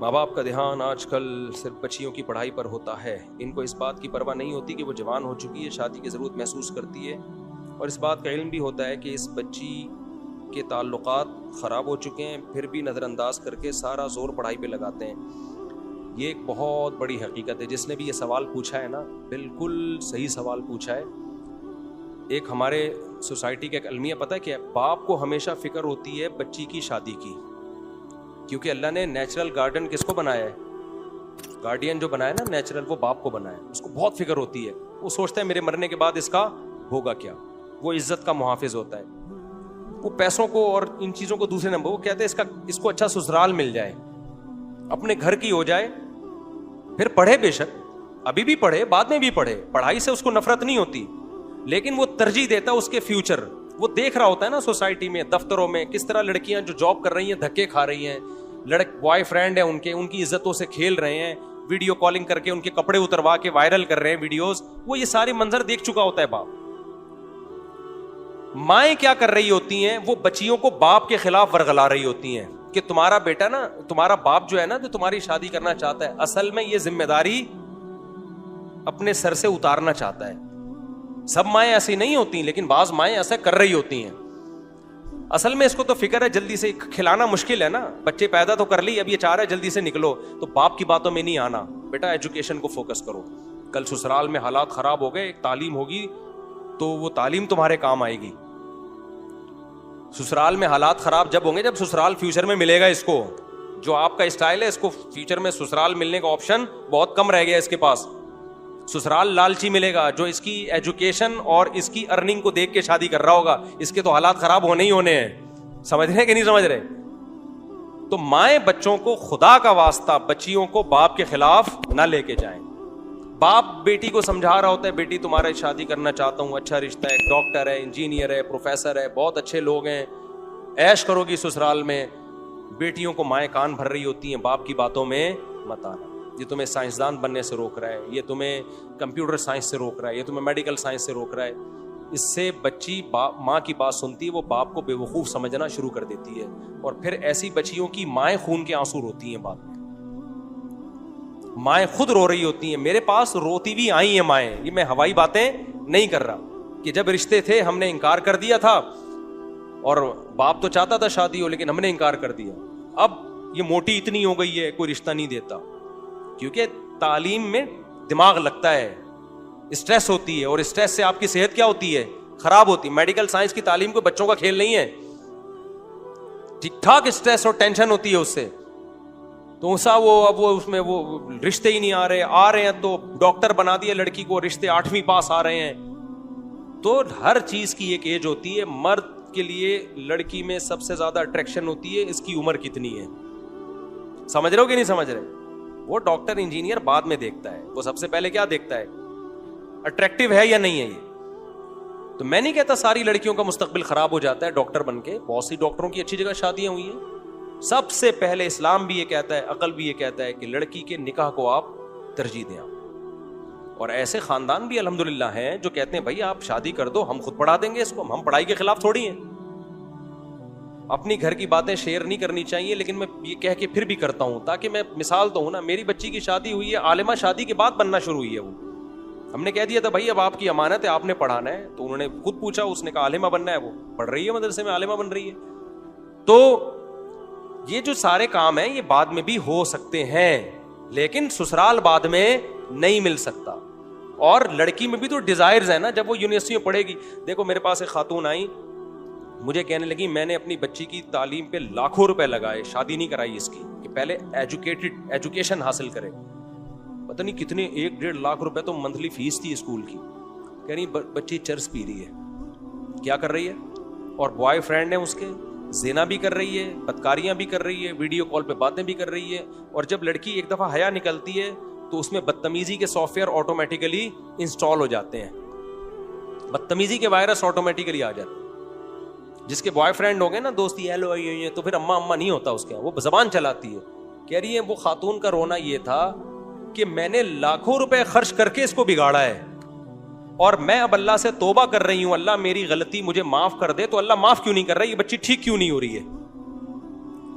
ماں باپ کا دھیان آج کل صرف بچیوں کی پڑھائی پر ہوتا ہے. ان کو اس بات کی پرواہ نہیں ہوتی کہ وہ جوان ہو چکی ہے, شادی کی ضرورت محسوس کرتی ہے, اور اس بات کا علم بھی ہوتا ہے کہ اس بچی کے تعلقات خراب ہو چکے ہیں, پھر بھی نظر انداز کر کے سارا زور پڑھائی پہ لگاتے ہیں. یہ ایک بہت بڑی حقیقت ہے. جس نے بھی یہ سوال پوچھا ہے نا, بالکل صحیح سوال پوچھا ہے. ایک ہمارے سوسائٹی کا ایک المیہ پتہ ہے کیا ہے؟ باپ کو ہمیشہ فکر ہوتی ہے بچی کی شادی کی, کیونکہ اللہ نے نیچرل گارڈین کس کو بنایا ہے؟ گارڈین جو بنایا نا نیچرل, وہ باپ کو بنایا. اس کو بہت فکر ہوتی ہے, وہ سوچتا ہے میرے مرنے کے بعد اس کا ہوگا کیا. وہ عزت کا محافظ ہوتا ہے, وہ پیسوں کو اور ان چیزوں کو دوسرے نمبر, وہ کہتے ہیں اس کو اچھا سسرال مل جائے, اپنے گھر کی ہو جائے, پھر پڑھے, بے شک ابھی بھی پڑھے, بعد میں بھی پڑھے, پڑھائی سے اس کو نفرت نہیں ہوتی, لیکن وہ ترجیح دیتا ہے اس کے فیوچر. وہ دیکھ رہا ہوتا ہے نا سوسائٹی میں, دفتروں میں کس طرح لڑکیاں جو جاب کر رہی ہیں دھکے کھا رہی ہیں, بوائے فرینڈ ہیں ان کی عزتوں سے کھیل رہے ہیں, ویڈیو کالنگ کر کے ان کے کپڑے اتروا کے وائرل کر رہے ہیں ویڈیوز. وہ یہ سارے منظر دیکھ چکا ہوتا ہے باپ. مائیں کیا کر رہی ہوتی ہیں؟ وہ بچیوں کو باپ کے خلاف ورغلا رہی ہوتی ہیں کہ تمہارا بیٹا نا, تمہارا باپ جو ہے نا, جو تمہاری شادی کرنا چاہتا ہے, اصل میں یہ ذمہ داری اپنے سر سے اتارنا چاہتا ہے. سب مائیں ایسی نہیں ہوتی, لیکن بعض مائیں ایسا کر رہی ہوتی ہیں. اصل میں اس کو تو فکر ہے جلدی سے کھلانا مشکل ہے نا, بچے پیدا تو کر لی, اب یہ چاہ رہا ہے جلدی سے نکلو, تو باپ کی باتوں میں نہیں آنا. بیٹا ایجوکیشن کو فوکس کرو, کل سسرال میں حالات خراب ہو گئے, تعلیم ہوگی تو وہ تعلیم تمہارے کام آئے گی. سسرال میں حالات خراب جب ہوں گے جب سسرال فیوچر میں ملے گا. اس کو جو آپ کا اسٹائل ہے, اس کو فیوچر میں سسرال ملنے کا آپشن بہت کم رہ گیا اس کے پاس. سسرال لالچی ملے گا جو اس کی ایجوکیشن اور اس کی ارننگ کو دیکھ کے شادی کر رہا ہوگا. اس کے تو حالات خراب ہونے ہی ہونے ہیں. سمجھ رہے ہیں کہ نہیں سمجھ رہے؟ تو مائیں بچوں کو, خدا کا واسطہ بچیوں کو باپ کے خلاف نہ لے کے جائیں. باپ بیٹی کو سمجھا رہا ہوتا ہے, بیٹی تمہارے شادی کرنا چاہتا ہوں, اچھا رشتہ ہے, ڈاکٹر ہے, انجینئر ہے, پروفیسر ہے, بہت اچھے لوگ ہیں, عیش کرو گی سسرال میں. بیٹیوں کو مائیں کان بھر رہی ہوتی ہیں, باپ کی باتوں میں مت آنا. یہ تمہیں سائنسدان بننے سے روک رہا ہے, یہ تمہیں کمپیوٹر سائنس سے روک رہا ہے, یہ تمہیں میڈیکل سائنس سے روک رہا ہے. اس سے بچی ماں کی بات سنتی ہے, وہ باپ کو بے وقوف سمجھنا شروع کر دیتی ہے, اور پھر ایسی بچیوں کی مائیں خون کے آنسو روتی ہیں. بعد میں مائیں خود رو رہی ہوتی ہیں. میرے پاس روتی بھی آئی ہیں مائیں, یہ میں ہوائی باتیں نہیں کر رہا, کہ جب رشتے تھے ہم نے انکار کر دیا تھا, اور باپ تو چاہتا تھا شادی ہو لیکن ہم نے انکار کر دیا. اب یہ موٹی اتنی ہو گئی ہے, کوئی رشتہ نہیں دیتا, کیونکہ تعلیم میں دماغ لگتا ہے, اسٹریس ہوتی ہے, اور اسٹریس سے آپ کی صحت کیا ہوتی ہے؟ خراب ہوتی ہے. میڈیکل سائنس کی تعلیم کو بچوں کا کھیل نہیں ہے. ٹھیک ٹھاک اسٹریس اور ٹینشن ہوتی ہے اس سے. تو اب وہ اس میں وہ رشتے ہی نہیں آ رہے ہیں تو ڈاکٹر بنا دیا لڑکی کو, رشتے 8ویں پاس آ رہے ہیں. تو ہر چیز کی ایک ایج ہوتی ہے. مرد کے لیے لڑکی میں سب سے زیادہ اٹریکشن ہوتی ہے اس کی عمر کتنی ہے. سمجھ رہے ہو کہ نہیں سمجھ رہے؟ وہ ڈاکٹر انجینئر بعد میں دیکھتا ہے, وہ سب سے پہلے کیا دیکھتا ہے؟ اٹریکٹیو ہے یا نہیں ہے یہ. تو میں نہیں کہتا ساری لڑکیوں کا مستقبل خراب ہو جاتا ہے ڈاکٹر بن کے, بہت سی ڈاکٹروں کی اچھی جگہ شادیاں ہوئی ہیں. سب سے پہلے اسلام بھی یہ کہتا ہے, عقل بھی یہ کہتا ہے کہ لڑکی کے نکاح کو آپ ترجیح دیں. اور ایسے خاندان بھی الحمدللہ ہیں جو کہتے ہیں بھائی آپ شادی کر دو, ہم خود پڑھا دیں گے اس کو, ہم پڑھائی کے خلاف تھوڑی ہیں. اپنی گھر کی باتیں شیئر نہیں کرنی چاہیے, لیکن میں یہ کہہ کے پھر بھی کرتا ہوں تاکہ میں مثال تو ہوں نا. میری بچی کی شادی ہوئی ہے, عالمہ شادی کے بعد بننا شروع ہوئی ہے. وہ ہم نے کہہ دیا تھا بھائی اب آپ کی امانت ہے, آپ نے پڑھانا ہے. تو انہوں نے خود پوچھا, اس نے کہا عالمہ بننا ہے. وہ پڑھ رہی ہے مدرسے میں, عالمہ بن رہی ہے. تو یہ جو سارے کام ہیں یہ بعد میں بھی ہو سکتے ہیں, لیکن سسرال بعد میں نہیں مل سکتا. اور لڑکی میں بھی تو ڈیزائرز ہیں نا. جب وہ یونیورسٹی میں پڑھے گی, دیکھو میرے پاس ایک خاتون آئی, مجھے کہنے لگی میں نے اپنی بچی کی تعلیم پہ لاکھوں روپے لگائے, شادی نہیں کرائی اس کی, کہ پہلے ایجوکیشن حاصل کرے. پتہ نہیں کتنے 1-1.5 لاکھ روپے تو منتھلی فیس تھی اسکول کی. کہہ رہی بچی چرس پی رہی ہے. کیا کر رہی ہے؟ اور بوائے فرینڈ ہیں اس کے, زنا بھی کر رہی ہے, بدکاریاں بھی کر رہی ہے, ویڈیو کال پہ باتیں بھی کر رہی ہے. اور جب لڑکی ایک دفعہ حیا نکلتی ہے تو اس میں بدتمیزی کے سافٹ ویئر آٹومیٹیکلی انسٹال ہو جاتے ہیں, بدتمیزی کے وائرس آٹومیٹیکلی آ جاتے ہیں. جس کے بوائے فرینڈ ہو گئے نا, دوستی ہیلو ہے, تو پھر اما نہیں ہوتا اس کے, وہ زبان چلاتی ہے. کہہ رہی ہے وہ خاتون کا رونا یہ تھا کہ میں نے لاکھوں روپے خرچ کر کے اس کو بگاڑا ہے, اور میں اب اللہ سے توبہ کر رہی ہوں, اللہ میری غلطی مجھے معاف کر دے. تو اللہ معاف کیوں نہیں کر رہا, یہ بچی ٹھیک کیوں نہیں ہو رہی ہے؟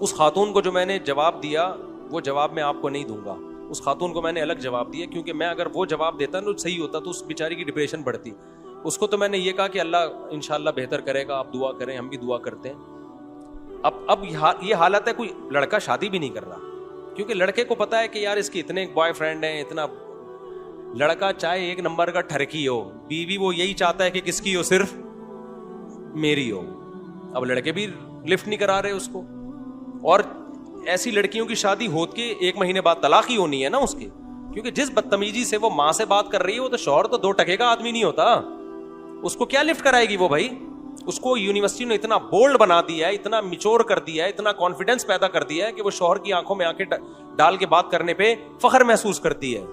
اس خاتون کو جو میں نے جواب دیا, وہ جواب میں آپ کو نہیں دوں گا. اس خاتون کو میں نے الگ جواب دیا, کیونکہ میں اگر وہ جواب دیتا تو صحیح ہوتا تو اس بیچاری کی ڈپریشن بڑھتی. اس کو تو میں نے یہ کہا کہ اللہ انشاءاللہ بہتر کرے گا, آپ دعا کریں, ہم بھی دعا کرتے ہیں. اب یہ حالت ہے, کوئی لڑکا شادی بھی نہیں کر رہا, کیونکہ لڑکے کو پتا ہے کہ یار اس کے اتنے بوائے فرینڈ ہیں, اتنا. لڑکا چاہے ایک نمبر کا ٹھرکی ہو, بیوی وہ یہی چاہتا ہے کہ کس کی ہو, صرف میری ہو. اب لڑکے بھی لفٹ نہیں کرا رہے اس کو, اور ایسی لڑکیوں کی شادی ہوت کے 1 مہینے بعد طلاق ہی ہونی ہے نا اس کی, کیونکہ جس بدتمیزی سے وہ ماں سے بات کر رہی ہے, وہ تو شوہر تو 2 ٹکے کا آدمی نہیں ہوتا, اس کو کیا لفٹ کرائے گی وہ بھائی. اس کو یونیورسٹی نے اتنا بولڈ بنا دیا ہے, اتنا میچور کر دیا ہے, اتنا کانفیڈنس پیدا کر دیا ہے کہ وہ شوہر کی آنکھوں میں آنکھیں ڈال کے بات کرنے پہ فخر محسوس کرتی ہے.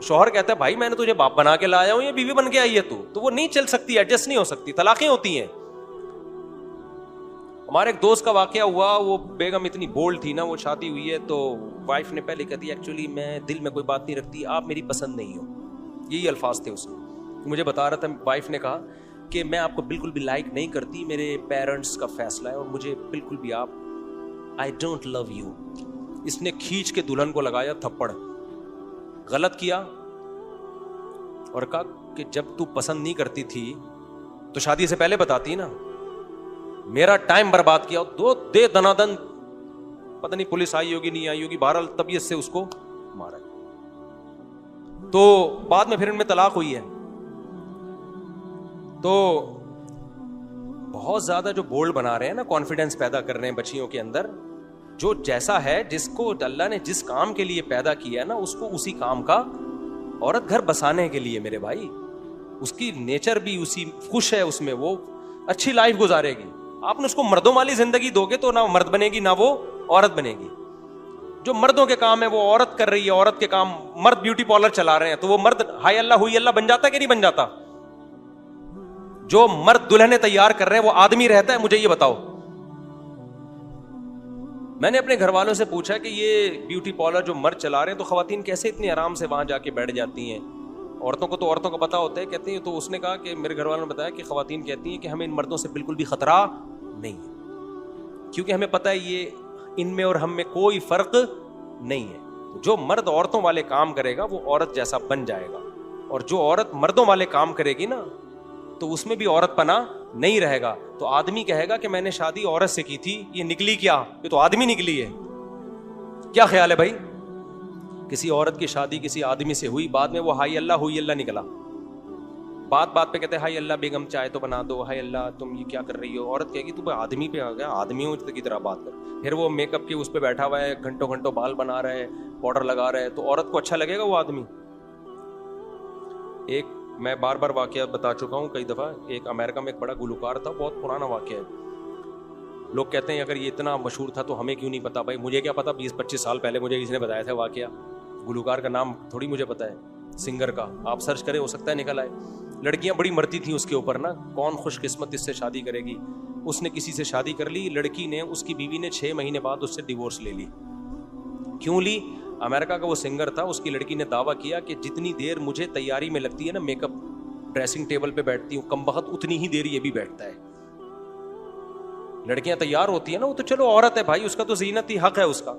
شوہر کہتا ہے بھائی میں نے تجھے باپ بنا کے لایا ہوں, یہ بیوی بن کے آئی ہے تو وہ نہیں چل سکتی, ایڈجسٹ نہیں ہو سکتی, طلاقیں ہوتی ہیں. ہمارے ایک دوست کا واقعہ ہوا, وہ بیگم اتنی بولڈ تھی نا, وہ شادی ہوئی ہے تو وائف نے پہلے کہتی ایکچولی میں دل میں کوئی بات نہیں رکھتی, آپ میری پسند نہیں ہو, یہی الفاظ تھے اس کے. مجھے بتا رہا تھا, وائف نے کہا کہ میں آپ کو بالکل بھی لائک نہیں کرتی, میرے پیرنٹس کا فیصلہ ہے اور مجھے بالکل بھی آپ, آئی ڈونٹ لو یو. اس نے کھینچ کے دلہن کو لگایا تھپڑ, غلط کیا, اور کہا کہ جب تو پسند نہیں کرتی تھی تو شادی سے پہلے بتاتی نا, میرا ٹائم برباد کیا, دو دے دنادن, پتہ نہیں پولیس آئی ہوگی نہیں آئی ہوگی, بہرحال طبیعت سے اس کو مارا. تو بعد میں پھر ان میں طلاق ہوئی ہے. تو بہت زیادہ جو بولڈ بنا رہے ہیں نا, کانفیڈنس پیدا کر رہے ہیں بچیوں کے اندر, جو جیسا ہے, جس کو اللہ نے جس کام کے لیے پیدا کیا ہے نا, اس کو اسی کام کا, عورت گھر بسانے کے لیے میرے بھائی, اس کی نیچر بھی اسی خوش ہے اس میں, وہ اچھی لائف گزارے گی. آپ نے اس کو مردوں والی زندگی دو گے تو نہ مرد بنے گی نہ وہ عورت بنے گی. جو مردوں کے کام ہے وہ عورت کر رہی ہے, عورت کے کام مرد بیوٹی پارلر چلا رہے ہیں, تو وہ مرد ہائی اللہ ہوئی اللہ بن جاتا ہے کہ نہیں بن جاتا؟ جو مرد دلہنیں تیار کر رہے ہیں وہ آدمی رہتا ہے؟ مجھے یہ بتاؤ. میں نے اپنے گھر والوں سے پوچھا کہ یہ بیوٹی پارلر جو مرد چلا رہے ہیں تو خواتین کیسے اتنی آرام سے وہاں جا کے بیٹھ جاتی ہیں؟ عورتوں کو تو عورتوں کا پتا ہوتا ہے, کہتے ہیں. تو اس نے کہا کہ میرے گھر والوں نے بتایا کہ خواتین کہتی ہیں کہ ہمیں ان مردوں سے بالکل بھی خطرہ نہیں ہے, کیونکہ ہمیں پتہ ہے یہ ان میں اور ہم میں کوئی فرق نہیں ہے. جو مرد عورتوں والے کام کرے گا وہ عورت جیسا بن جائے گا, اور جو عورت مردوں والے کام کرے گی نا تو اس میں بھی عورت پنا نہیں رہے گا. تو آدمی کہے گا کہ میں نے شادی عورت سے کی تھی, یہ نکلی کیا؟ یہ تو آدمی نکلی ہے. کیا خیال ہے بھائی؟ کسی عورت کی شادی کسی آدمی سے ہوئی, بعد میں وہ ہائی اللہ ہوئی اللہ نکلا. بات بات پہ کہتے ہیں ہائی اللہ بیگم چائے تو بنا دو, ہائی اللہ تم یہ کیا کر رہی ہو. عورت کہے گی تو آدمی پہ آ گیا, آدمیوں کی طرح بات کر. پھر وہ میک اپ کے اس پہ بیٹھا ہوا ہے, گھنٹوں گھنٹوں بال بنا رہا ہے, پاؤڈر لگا رہا ہے, تو عورت کو اچھا لگے گا وہ آدمی؟ ایک میں بار بار واقعہ بتا چکا ہوں کئی دفعہ, ایک امریکہ میں ایک بڑا گلوکار تھا, بہت پرانا واقعہ ہے. لوگ کہتے ہیں اگر یہ اتنا مشہور تھا تو ہمیں کیوں نہیں پتا. بھائی مجھے کیا پتا, 20-25 سال پہلے مجھے کسی نے بتایا تھا واقعہ. گلوکار کا نام تھوڑی مجھے پتا ہے, سنگر کا آپ سرچ کریں, ہو سکتا ہے نکل آئے. لڑکیاں بڑی مرتی تھیں اس کے اوپر نا, کون خوش قسمت اس سے شادی کرے گی. اس نے کسی سے شادی کر لی, لڑکی نے, اس کی بیوی نے 6 مہینے بعد اس سے ڈیورس لے لی. کیوں لی؟ امریکہ کا وہ سنگر تھا, اس کی لڑکی نے دعویٰ کیا کہ جتنی دیر مجھے تیاری میں لگتی ہے نا, میک اپ ڈریسنگ ٹیبل پہ بیٹھتی ہوں, کم بخت اتنی ہی دیر یہ بھی بیٹھتا ہے. لڑکیاں تیار ہوتی ہیں نا, وہ تو چلو عورت ہے بھائی, اس کا تو زینت ہی حق ہے اس کا,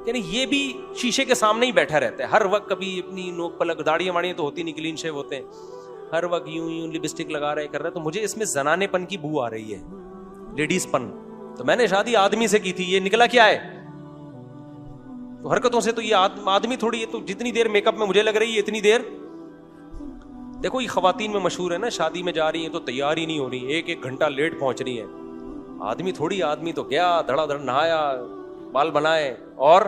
یعنی یہ بھی شیشے کے سامنے ہی بیٹھا رہتا ہے ہر وقت. کبھی اپنی نوک پلک, داڑیاں واڑیاں تو ہوتی نہیں, کلین شیو ہوتے ہیں, ہر وقت یوں لپسٹک لگا رہے کر رہے. تو مجھے اس میں زنانے پن کی بو آ رہی ہے, لیڈیز پن. تو میں نے شادی آدمی سے کی تھی, یہ نکلا کیا ہے؟ تو حرکتوں سے تو یہ آدمی تھوڑی ہے. تو جتنی دیر میک اپ میں مجھے لگ رہی ہے اتنی دیر. دیکھو یہ خواتین میں مشہور ہے نا, شادی میں جا رہی ہیں تو تیار ہی نہیں ہو رہی, 1 گھنٹہ لیٹ پہنچ رہی ہے. آدمی تھوڑی, آدمی تو گیا دھڑا دھڑ, نہایا, بال بنائے, اور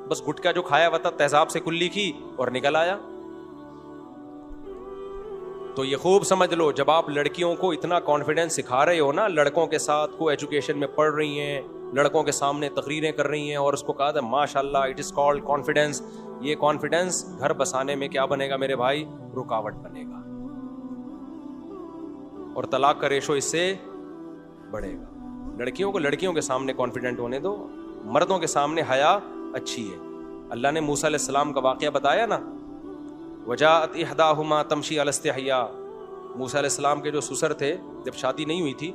بس گٹکا جو کھایا ہوا تھا تیزاب سے کلی کی اور نکل آیا. تو یہ خوب سمجھ لو, جب آپ لڑکیوں کو اتنا کانفیڈینس سکھا رہے ہو نا, لڑکوں کے ساتھ کو ایجوکیشن میں پڑھ رہی ہیں, لڑکوں کے سامنے تقریریں کر رہی ہیں, اور اس کو کہا تھا ماشاء اللہ اٹ از کالڈ کانفیڈینس. یہ کانفیڈینس گھر بسانے میں کیا بنے گا میرے بھائی؟ رکاوٹ بنے گا, اور طلاق کا ریشو اس سے بڑھے گا. لڑکیوں کو لڑکیوں کے سامنے کانفیڈنٹ ہونے دو, مردوں کے سامنے حیا اچھی ہے. اللہ نے موسیٰ علیہ السلام کا واقعہ بتایا نا, وجاءت احداہما تمشی علی استحیاء. موسیٰ علیہ السلام کے جو سسر تھے, جب شادی نہیں ہوئی تھی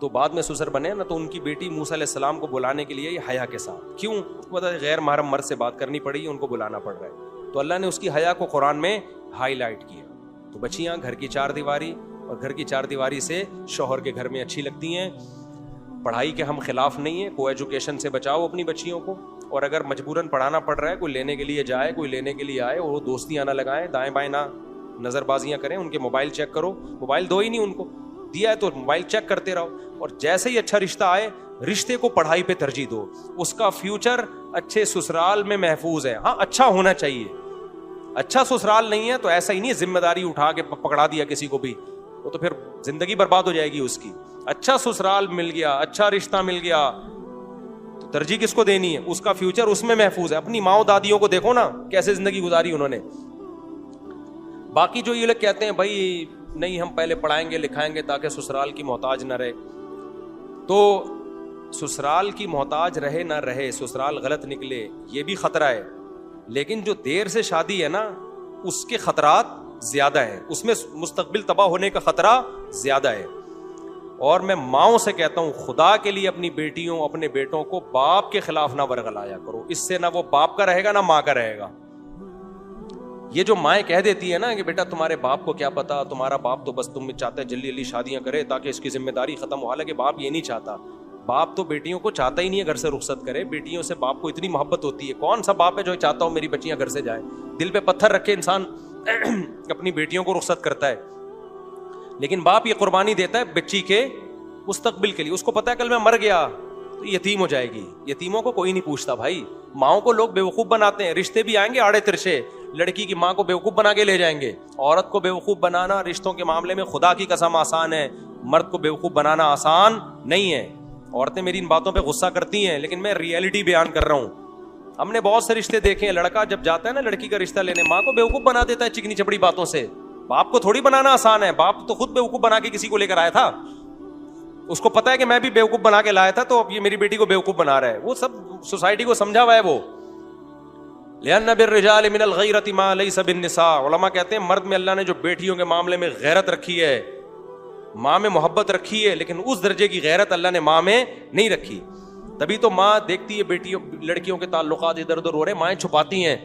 تو بعد میں سسر بنے نا، تو ان کی بیٹی موسیٰ علیہ السلام کو بلانے کے لیے یہ حیا کے ساتھ، کیوں؟ پتہ ہے غیر محرم مرد سے بات کرنی پڑی ہے، ان کو بلانا پڑ رہا ہے، تو اللہ نے اس کی حیا کو قرآن میں ہائی لائٹ کیا. تو بچیاں گھر کی چار دیواری، اور گھر کی چار دیواری سے شوہر کے گھر میں اچھی لگتی ہیں. پڑھائی کے ہم خلاف نہیں ہیں، کو ایجوکیشن سے بچاؤ اپنی بچیوں کو، اور اگر مجبوراً پڑھانا پڑ رہا ہے، کوئی لینے کے لیے جائے، کوئی لینے کے لیے آئے، اور وہ دوستیاں نہ لگائیں، دائیں بائیں نہ نظر بازیاں کریں، ان کے موبائل چیک کرو. موبائل دو ہی نہیں ان کو، دیا ہے تو موبائل چیک کرتے رہو. اور جیسے ہی اچھا رشتہ آئے، رشتے کو پڑھائی پہ ترجیح دو، اس کا فیوچر اچھے سسرال میں محفوظ ہے. ہاں اچھا ہونا چاہیے، اچھا سسرال نہیں ہے تو ایسا ہی نہیں ذمہ داری اٹھا کے پکڑا دیا کسی کو بھی، وہ تو پھر زندگی برباد ہو جائے گی اس کی. اچھا سسرال مل گیا، اچھا رشتہ مل گیا، تو ترجیح کس کو دینی ہے؟ اس کا فیوچر اس میں محفوظ ہے. اپنی ماؤں دادیوں کو دیکھو نا کیسے زندگی گزاری انہوں نے. باقی جو یہ لوگ کہتے ہیں بھائی نہیں ہم پہلے پڑھائیں گے لکھائیں گے تاکہ سسرال کی محتاج نہ رہے، تو سسرال کی محتاج رہے نہ رہے، سسرال غلط نکلے، یہ بھی خطرہ ہے. لیکن جو دیر سے شادی ہے نا، اس کے خطرات زیادہ ہیں، اس میں مستقبل تباہ ہونے کا خطرہ زیادہ ہے. اور میں ماؤں سے کہتا ہوں خدا کے لیے اپنی بیٹیوں اپنے بیٹوں کو باپ کے خلاف نہ ورغلایا کرو، اس سے نہ وہ باپ کا رہے گا نہ ماں کا رہے گا. یہ جو مائیں کہہ دیتی ہے نا کہ بیٹا تمہارے باپ کو کیا پتا، تمہارا باپ تو بس تم چاہتا ہے جلدی جلدی شادیاں کرے تاکہ اس کی ذمہ داری ختم ہو، حالانکہ باپ یہ نہیں چاہتا. باپ تو بیٹیوں کو چاہتا ہی نہیں ہے گھر سے رخصت کرے، بیٹیوں سے باپ کو اتنی محبت ہوتی ہے. کون سا باپ ہے جو چاہتا ہو میری بچیاں گھر سے جائیں؟ دل پہ پتھر رکھ کے انسان اپنی بیٹیوں کو رخصت کرتا ہے. لیکن باپ یہ قربانی دیتا ہے بچی کے مستقبل کے لیے. اس کو پتا ہے کل میں مر گیا تو یتیم ہو جائے گی. یتیموں کو کوئی نہیں پوچھتا بھائی. ماؤں کو لوگ بیوقوف بناتے ہیں، رشتے بھی آئیں گے آڑے ترشے، لڑکی کی ماں کو بیوقوف بنا کے لے جائیں گے. عورت کو بیوقوف بنانا رشتوں کے معاملے میں خدا کی قسم آسان ہے، مرد کو بیوقوف بنانا آسان نہیں ہے. عورتیں میری ان باتوں پہ غصہ کرتی ہیں لیکن میں ریئلٹی بیان کر رہا ہوں. ہم نے بہت سے رشتے دیکھے ہیں، لڑکا جب جاتا ہے نا لڑکی کا رشتہ لینے، ماں کو بیوقوف بنا دیتا ہے چکنی چپڑی باتوں سے. باپ کو تھوڑی بنانا آسان ہے، باپ تو خود بیوقوف بنا کے کسی کو لے کر آیا تھا. اس کو پتا ہے کہ میں بھی بیوقوف بنا کے لایا تھا تو اب یہ میری بیٹی کو بیوقوف بنا رہا ہے. وہ سب سوسائٹی کو سمجھا ہوا ہے. وہ لأن بالرجال من الغیرۃ ما لیس بالنساء، علماء کہتے ہیں مرد میں اللہ نے جو بیٹیوں کے معاملے میں غیرت رکھی ہے، ماں میں محبت رکھی ہے، لیکن اس درجے کی غیرت اللہ نے ماں میں نہیں رکھی. تبھی تو ماں دیکھتی ہے بیٹیوں لڑکیوں کے تعلقات ادھر ادھر ہو رہے، مائیں چھپاتی ہیں،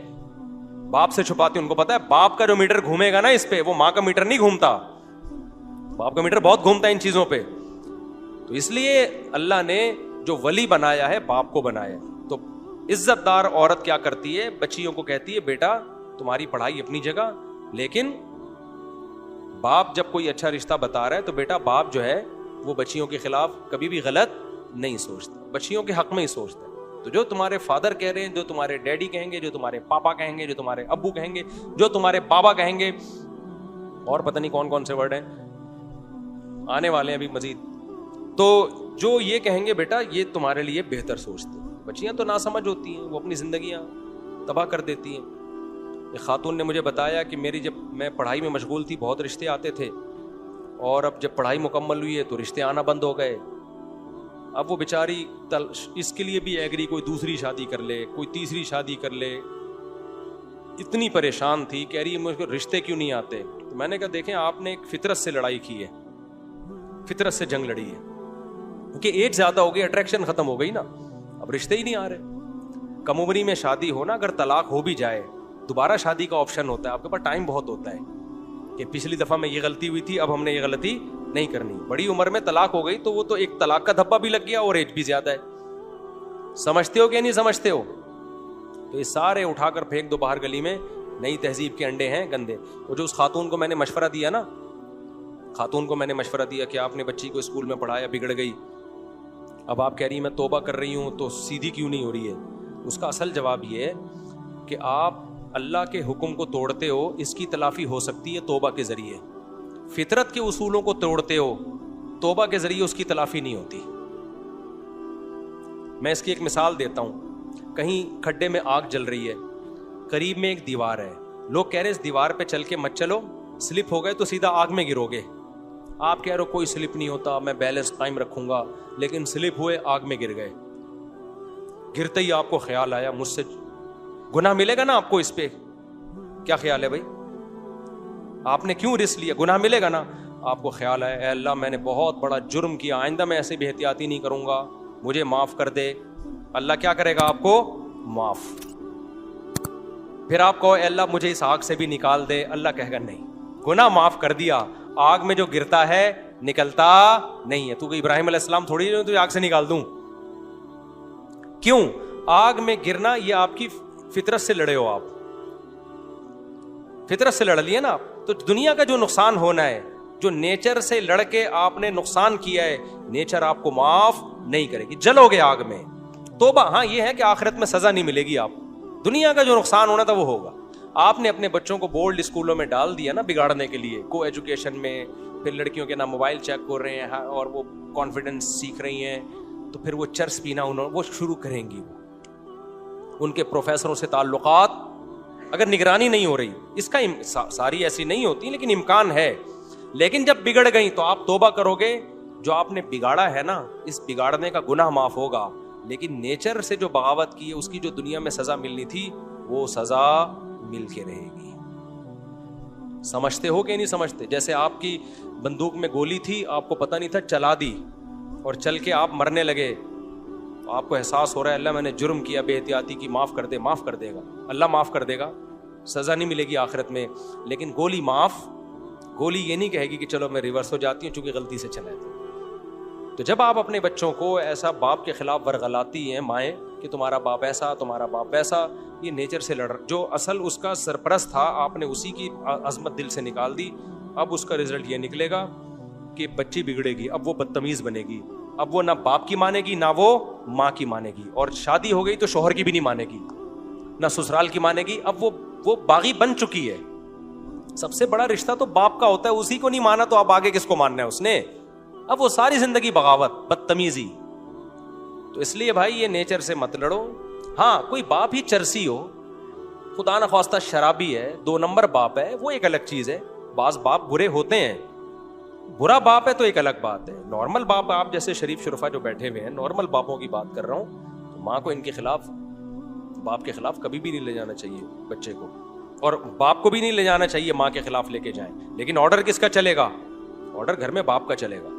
باپ سے چھپاتی ہیں. ان کو پتا ہے باپ کا جو میٹر گھومے گا نا اس پہ، وہ ماں کا میٹر نہیں گھومتا. باپ کا میٹر بہت گھومتا ہے ان چیزوں پہ. تو اس لیے اللہ نے جو ولی بنایا ہے باپ کو بنایا. تو عزت دار عورت کیا کرتی ہے؟ بچیوں کو کہتی ہے بیٹا تمہاری پڑھائی اپنی جگہ، لیکن باپ جب کوئی اچھا رشتہ بتا رہا ہے تو بیٹا باپ جو ہے وہ بچیوں کے خلاف کبھی بھی غلط نہیں سوچتا، بچیوں کے حق میں ہی سوچتا ہے. تو جو تمہارے فادر کہہ رہے ہیں، جو تمہارے ڈیڈی کہیں گے، جو تمہارے پاپا کہیں گے، جو تمہارے ابو کہیں گے، جو تمہارے بابا کہیں گے، اور پتہ نہیں کون کون سے ورڈ ہیں آنے والے ہیں ابھی مزید، تو جو یہ کہیں گے بیٹا یہ تمہارے لیے بہتر سوچتے ہیں. بچیاں تو ناسمجھ ہوتی ہیں، وہ اپنی زندگیاں تباہ کر دیتی ہیں. ایک خاتون نے مجھے بتایا کہ میری جب میں پڑھائی میں مشغول تھی بہت رشتے آتے تھے، اور اب جب پڑھائی مکمل ہوئی ہے تو رشتے آنا بند ہو گئے. اب وہ بیچاری اس کے لیے بھی ایگری کوئی دوسری شادی کر لے، کوئی تیسری شادی کر لے. اتنی پریشان تھی، کہہ رہی ہے مجھ کو رشتے کیوں نہیں آتے. تو میں نے کہا دیکھیں آپ نے ایک فطرت سے لڑائی کی ہے، فطرت سے جنگ لڑی ہے، کیونکہ ایج زیادہ ہو گئی، اٹریکشن ختم ہو گئی نا، اب رشتے ہی نہیں آ رہے. کم عمری میں شادی ہو نا، اگر طلاق ہو بھی جائے دوبارہ شادی کا آپشن ہوتا ہے، آپ کے پاس ٹائم بہت ہوتا ہے کہ پچھلی دفعہ میں یہ غلطی ہوئی تھی اب ہم نے یہ غلطی نہیں کرنی. بڑی عمر میں طلاق ہو گئی تو وہ تو ایک طلاق کا دھبا بھی لگ گیا اور ایج بھی زیادہ ہے. سمجھتے ہو کہ نہیں سمجھتے ہو؟ تو یہ سارے اٹھا کر پھینک دو باہر گلی میں، نئی تہذیب کے انڈے ہیں گندے. وہ جو اس خاتون کو میں نے مشورہ دیا نا، خاتون کو میں نے مشورہ دیا کہ آپ نے بچی کو اسکول میں پڑھایا بگڑ گئی، اب آپ کہہ رہی ہیں میں توبہ کر رہی ہوں تو سیدھی کیوں نہیں ہو رہی ہے. اس کا اصل جواب یہ ہے کہ آپ اللہ کے حکم کو توڑتے ہو، اس کی تلافی ہو سکتی ہے توبہ کے ذریعے. فطرت کے اصولوں کو توڑتے ہو، توبہ کے ذریعے اس کی تلافی نہیں ہوتی. میں اس کی ایک مثال دیتا ہوں. کہیں کھڈے میں آگ جل رہی ہے، قریب میں ایک دیوار ہے، لوگ کہہ رہے ہیں اس دیوار پہ چل کے مت چلو، سلپ ہو گئے تو سیدھا آگ میں گرو گے. آپ کہہ رہے ہو کوئی سلپ نہیں ہوتا، میں بیلنس قائم رکھوں گا، لیکن سلپ ہوئے آگ میں گر گئے. گرتے ہی آپ کو خیال آیا مجھ سے گناہ ملے گا نا آپ کو. اس پہ کیا خیال ہے بھائی؟ آپ نے کیوں رسک لیا؟ گناہ ملے گا نا. آپ کو خیال ہے اے اللہ میں نے بہت بڑا جرم کیا, آئندہ میں ایسے بے احتیاطی نہیں کروں گا, مجھے معاف کر دے, اللہ کیا کرے گا آپ کو؟ معاف. پھر آپ کہو اے اللہ مجھے اس آگ سے بھی نکال دے, اللہ کہے گا نہیں, گناہ معاف کر دیا, آگ میں جو گرتا ہے نکلتا نہیں ہے. تو کہ ابراہیم علیہ السلام تھوڑی تو آگ سے نکال دوں. کیوں؟ آگ میں گرنا یہ آپ کی فطرت سے لڑے ہو, آپ فطرت سے لڑ لیے نا آپ. تو دنیا کا جو نقصان ہونا ہے, جو نیچر سے لڑ کے آپ نے نقصان کیا ہے, نیچر آپ کو معاف نہیں کرے گی, جلو گے آگ میں. توبہ ہاں یہ ہے کہ آخرت میں سزا نہیں ملے گی, آپ دنیا کا جو نقصان ہونا تھا وہ ہوگا. آپ نے اپنے بچوں کو بورڈ اسکولوں میں ڈال دیا نا بگاڑنے کے لیے, کو ایجوکیشن میں, پھر لڑکیوں کے نام موبائل چیک کر رہے ہیں اور وہ کانفیڈنس سیکھ رہی ہیں, تو پھر وہ چرس پینا وہ شروع کریں گی. ان کے پروفیسروں سے تعلقات اگر نگرانی نہیں ہو رہی, اس کا ساری ایسی نہیں ہوتی لیکن امکان ہے. لیکن جب بگڑ گئی تو آپ توبہ کرو گے, جو آپ نے بگاڑا ہے نا اس بگاڑنے کا گناہ معاف ہوگا, لیکن نیچر سے جو بغاوت کی ہے اس کی جو دنیا میں سزا ملنی تھی وہ سزا مل کے رہے گی. سمجھتے ہو کہ نہیں سمجھتے؟ جیسے آپ کی بندوق میں گولی تھی, آپ کو پتہ نہیں تھا, چلا دی اور چل کے آپ مرنے لگے, تو آپ کو احساس ہو رہا ہے اللہ میں نے جرم کیا, بے احتیاطی کی, معاف کر دے. معاف کر دے گا اللہ, معاف کر دے گا, سزا نہیں ملے گی آخرت میں, لیکن گولی معاف. گولی یہ نہیں کہے گی کہ چلو میں ریورس ہو جاتی ہوں چونکہ غلطی سے چلا تھا. تو جب آپ اپنے بچوں کو ایسا باپ کے خلاف ورغلاتی ہیں مائیں کہ تمہارا باپ ایسا, تمہارا باپ ویسا, یہ نیچر سے لڑ, جو اصل اس کا سرپرست تھا آپ نے اسی کی عظمت دل سے نکال دی. اب اس کا رزلٹ یہ نکلے گا کہ بچی بگڑے گی, اب وہ بدتمیز بنے گی, اب وہ نہ باپ کی مانے گی نہ وہ ماں کی مانے گی, اور شادی ہو گئی تو شوہر کی بھی نہیں مانے گی, نہ سسرال کی مانے گی. اب وہ باغی بن چکی ہے. سب سے بڑا رشتہ تو باپ کا ہوتا ہے, اسی کو نہیں مانا تو اب آگے کس کو ماننا ہے اس نے؟ اب وہ ساری زندگی بغاوت, بدتمیزی. تو اس لیے بھائی یہ نیچر سے مت لڑو. ہاں کوئی باپ ہی چرسی ہو, خدا نہ خواستہ شرابی ہے, 2 نمبر باپ ہے, وہ ایک الگ چیز ہے. بعض باپ برے ہوتے ہیں, برا باپ ہے تو ایک الگ بات ہے. نارمل باپ, آپ جیسے شریف شرفا جو بیٹھے ہوئے ہیں, نارمل باپوں کی بات کر رہا ہوں. تو ماں کو ان کے خلاف, باپ کے خلاف کبھی بھی نہیں لے جانا چاہیے بچے کو, اور باپ کو بھی نہیں لے جانا چاہیے ماں کے خلاف لے کے جائیں. لیکن آرڈر کس کا چلے گا؟ آرڈر گھر میں باپ کا چلے گا.